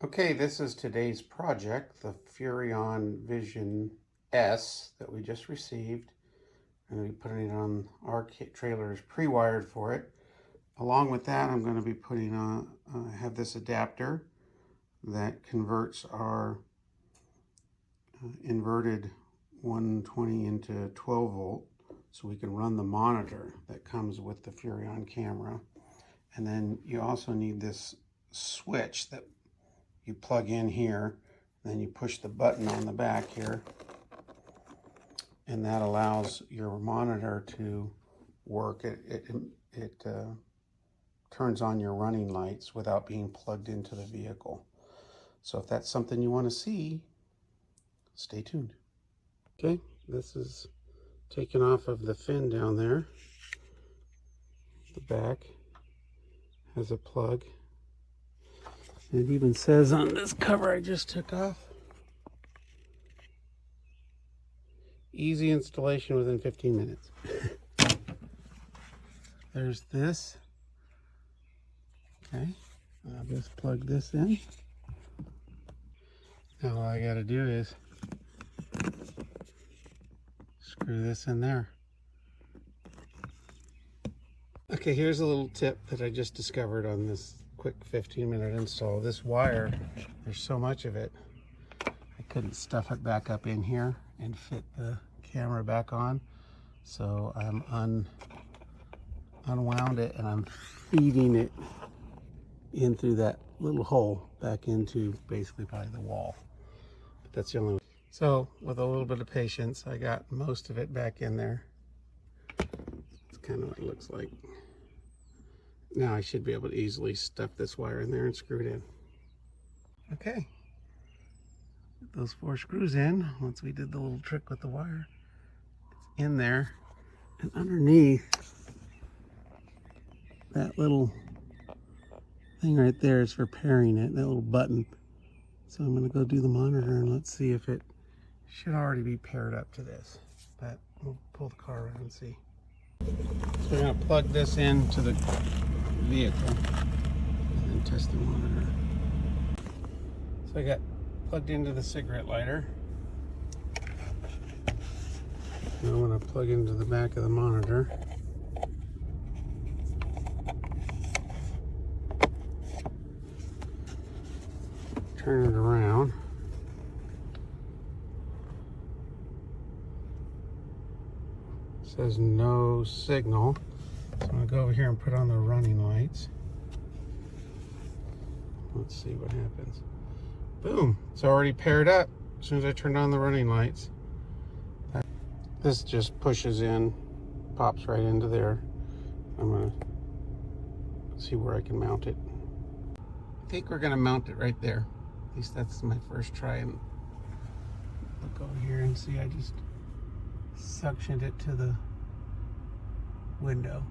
Okay, this is today's project, the Furrion Vision S that we just received. I'm going to be putting it on our trailers pre-wired for it. Along with that, I'm going to be putting on, have this adapter that converts our inverted 120 into 12 volt so we can run the monitor that comes with the Furrion camera. And then you also need this switch that you plug in here, then you push the button on the back here, and that allows your monitor to work. It turns on your running lights without being plugged into the vehicle. So if that's something you want to see, stay tuned. Okay, this is taken off of the fin down there. The back has a plug. It even says on this cover I just took off, easy installation within 15 minutes. There's this. Okay, I'll just plug this in. Now all I gotta do is screw this in there. Okay, here's a little tip that I just discovered on this quick 15-minute install. This wire, there's so much of it, I couldn't stuff it back up in here and fit the camera back on. So I'm unwound it and I'm feeding it in through that little hole back into basically probably the wall. But that's the only way. So with a little bit of patience, I got most of it back in there. That's kind of what it looks like. Now I should be able to easily stuff this wire in there and screw it in. Okay, get those 4 screws in. Once we did the little trick with the wire, it's in there, and underneath that little thing right there is for pairing it, that little button. So I'm going to go do the monitor and let's see if it should already be paired up to this. But we'll pull the car around and see. So we're going to plug this into the vehicle and then test the monitor. So I got plugged into the cigarette lighter. Now I'm going to plug into the back of the monitor. Turn it around. It says no signal. So I'm going to go over here and put on the running lights. Let's see what happens. Boom, it's already paired up as soon as I turned on the running lights. This just pushes in, pops right into there. I'm going to see where I can mount it. I think we're going to mount it right there. At least that's my first try. And look over here and see I just suctioned it to the window.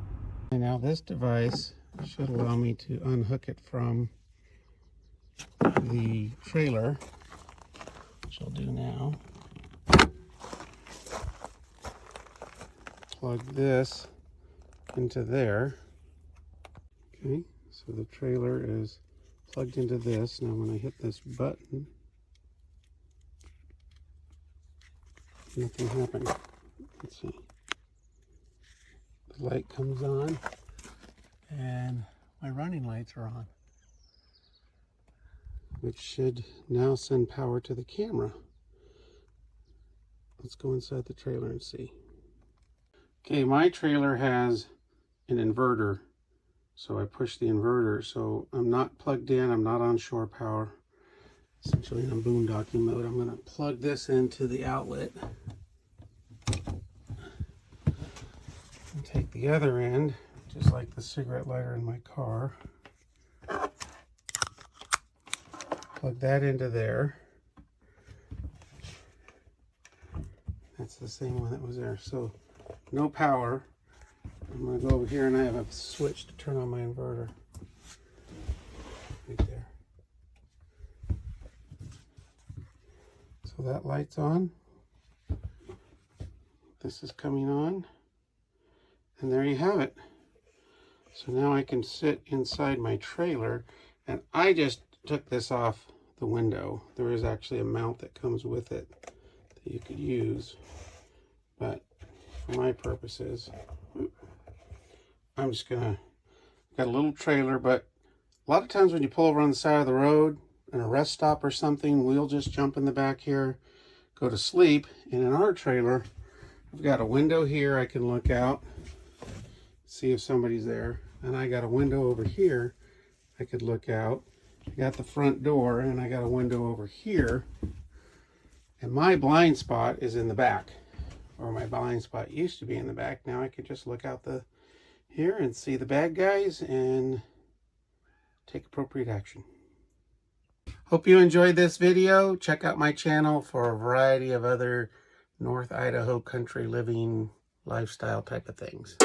And now this device should allow me to unhook it from the trailer, which I'll do now. Plug this into there. Okay, so the trailer is plugged into this. Now when I hit this button, nothing happened. Let's see. The light comes on and my running lights are on, which should now send power to the camera. Let's go inside the trailer and see. Okay, my trailer has an inverter, so I push the inverter. So I'm not plugged in, I'm not on shore power, essentially in boondocking mode. I'm going to plug this into the outlet and take the other end, just like the cigarette lighter in my car. Plug that into there. That's the same one that was there. So no power. I'm going to go over here and I have a switch to turn on my inverter. Right there. So that light's on. This is coming on. And there you have it. So now I can sit inside my trailer, and I just took this off the window. There is actually a mount that comes with it that you could use, but for my purposes, I'm just gonna, got a little trailer, but a lot of times when you pull over on the side of the road, in a rest stop or something, we'll just jump in the back here, go to sleep. And in our trailer, I've got a window here I can look out, see if somebody's there. And I got a window over here I could look out. I got the front door, and I got a window over here. And my blind spot is in the back, or my blind spot used to be in the back. Now I could just look out here and see the bad guys and take appropriate action. Hope you enjoyed this video. Check out my channel for a variety of other North Idaho country living lifestyle type of things.